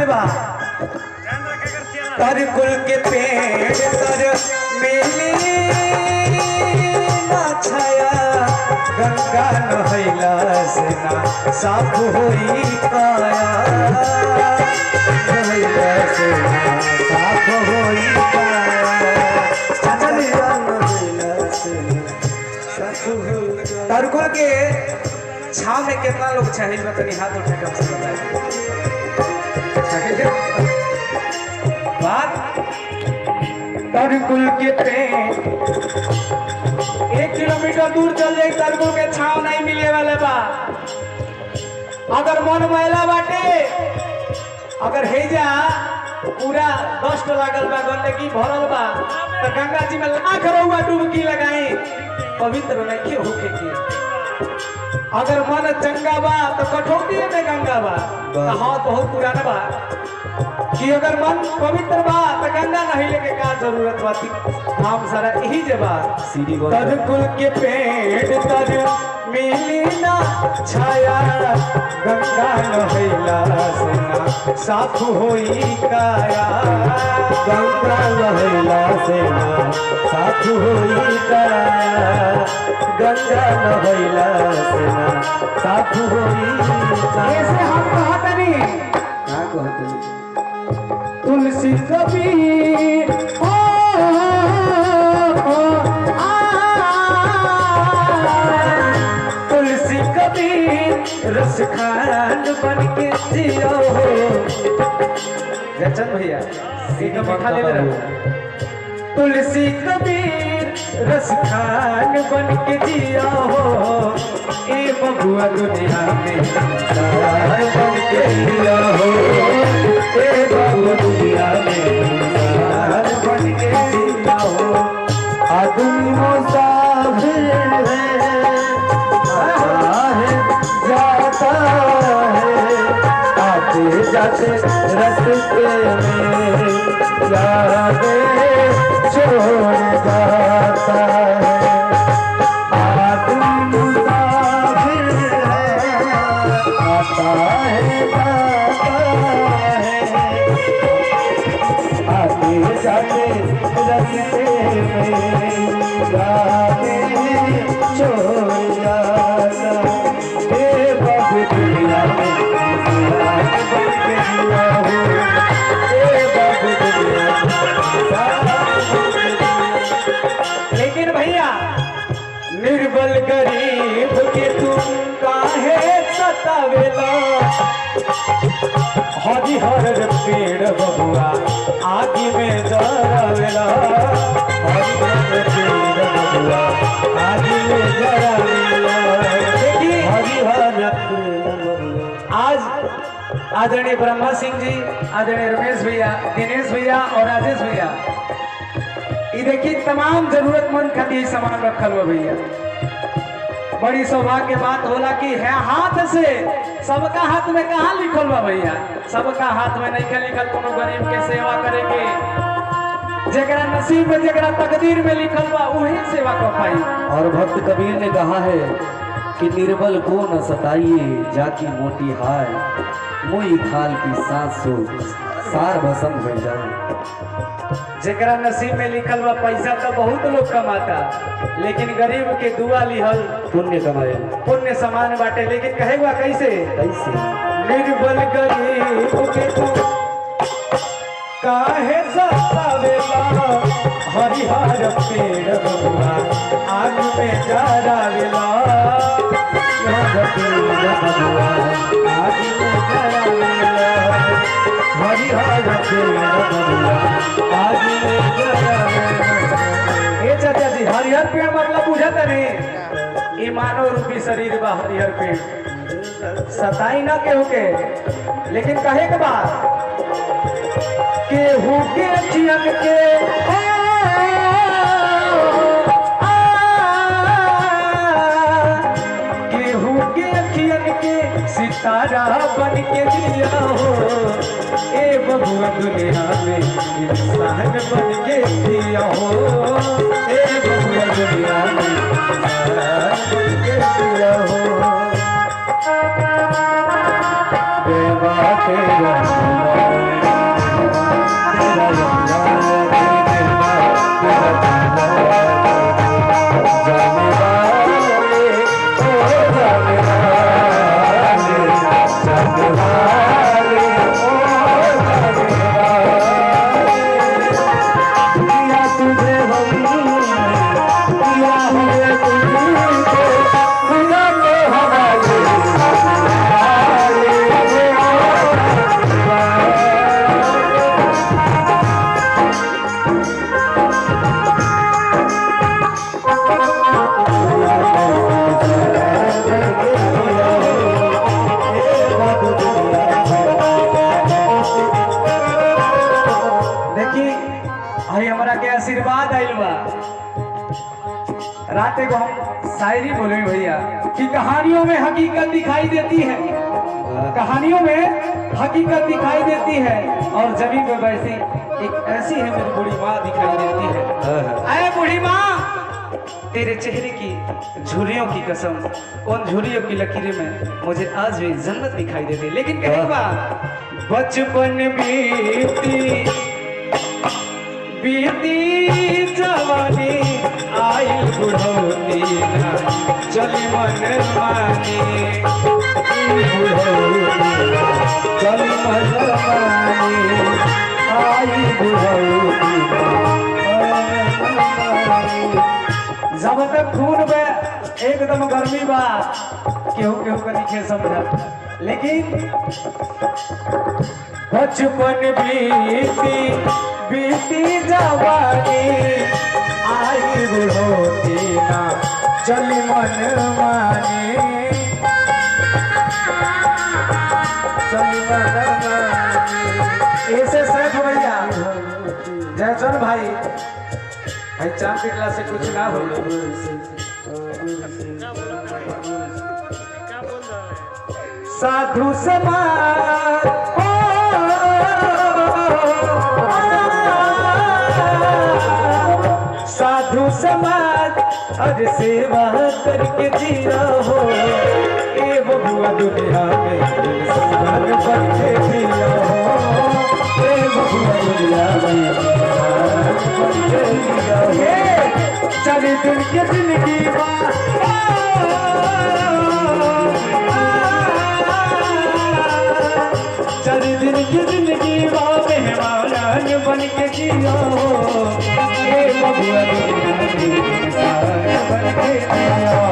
भइल बा तर कुल के पेड़ तर मिली ना छाया गंगा नहैला से ना साफ होई काया नहैला से ना साफ होई काया चाचा जी नहैला से साफ होई तरकुल के छाव में कितना लोग चाहिए बतानी हाथ उठा के हमसे बताइए बात तरकुल के पेड़ 1 किलोमीटर दूर चल जाए तरकुल के छाव नहीं मिले वाले बा अगर मन मैला बाटे अगर हे जा पूरा दस्त लागल बा गंदगी भरल बा तो गंगा जी में लाख रउआ डुबकी लगाई पवित्र नहीं होके की अगर मन चंगा बा तो कठौती में गंगा बा हाथ बहुत पुराना बा कि अगर मन पवित्र बा तो गंगा नहीं लेके का जरूरत बा हम सारा यही जबा तरकुल के पेड़ तर मिली ना छाया गंगा नहैला से ना साफ होई काया गंगा नहैला से ना साफ होई काया गंगा नहैला से ना साफ होई काया ऐसे हम कहतनी का कहतनी तुलसी कबीर तुलसी कबीर रस खान बन के जियो जचन भैया एक मीठा ले रहा तुलसी कबीर रस खान बन के जिया हो ए बबुआ दुनिया में सार बन के जिया हो ए बबुआ दुनिया में सार बन के जिया हो आदमी मुसाफिर है जाता है आते जाते रस्ते में यादें छोड़ जाता है आदमी मुसाफिर है आता है जाता है आते जाते रस्ते में यादें छोड़ जाता हे बाबू दुनिया में बन के जिया हो हे बाबू दुनिया लेकिन भैया निर्बल गरीब के तुम काहे सतावेला हरिहर पेड़ बबुआ आगे में जरावेला हरिहर पेड़ बबुआ आगे में जरावेला हरिहर पेड़ बबुआ आज आदरणीय ब्रह्मा सिंह जी आदरणीय रमेश भैया दिनेश भैया और राजेश भैया ये देखिए तमाम जरूरतमंद खातिर सामान रखल हुआ भैया बड़ी सौभाग्य के बात होला कि है हाथ से सबका हाथ में कहाँ लिखल बा भैया सबका हाथ में नहीं लिखल कोनो गरीब के सेवा करे के जगरा नसीब में जगरा तकदीर में लिखल बा वही सेवा कर पाई और भक्त कबीर ने कहा है कि निर्बल को न सताइए जाकी मोटी हाय मुई खाल की सांस सो सार भसम हो जाए जगरा नसीब में लिखल बा पैसा तो बहुत लोग कमाता लेकिन गरीब के दुआ लिहल पुण्य कमाए पुण्य समान बाटे लेकिन कहेगा कैसे कैसे निर्बल गरीब के तू काहे सतावेला हरिहर पेड़ बबुआ आग में जरावेला हरिहर पेड़ बबुआ आग में जरावेला हरिहर पेड़ बबुआ आग में जरावेला ए चाचा जी हरिहर पेड़ मतलब बुझत नहीं ई मानव रूपी शरीर बा हरिहर पेड़ सताई ना केहू के लेकिन कहे के बाद केहू के जियन के केहू के जियन के सितारा बन के दिया हो ए बबुआ दुनिया में इंसान बन के दिया हो ए बबुआ दुनिया में इंसान बन के दिया हो बेवा तेरा बात है हम शायरी बोले भैया कि कहानियों में हकीकत दिखाई देती है, कहानियों में हकीकत दिखाई देती है और जमीन पे बैठी एक ऐसी है मेरी बूढ़ी माँ दिखाई देती है। अरे बूढ़ी माँ, तेरे चेहरे की झुर्रियों की कसम, उन झुर्रियों की लकीरें में मुझे आज भी जन्नत दिखाई देती है। लेकिन कहीं बात बचपन बीती बीती जवानी आई बुढ़ौती ना चली मन मानी, चली मन मानी आई बुढ़ौती जब तक खून में एकदम गर्मी बा केहू केहू का नहीं समझा, लेकिन बचपन बीती बीती जवानी आई बुढ़ौती ना चली मन मानी, चली मन मानी। ऐसे शेख भैया जयचंद भाई चांद पिटला से कुछ ना हो। साधु समाज साधु समाज अरे सेवा करके जिया हो, ए बबुआ दुनिया में इंसान बन के जिया हो, ए बबुआ दुनिया में इंसान बन के जिया हो। चली दिन की जिंदगी चली दिन की जिंदगी मेहमान बन के जिया हो, ए बबुआ दुनिया में इंसान बन के जिया हो।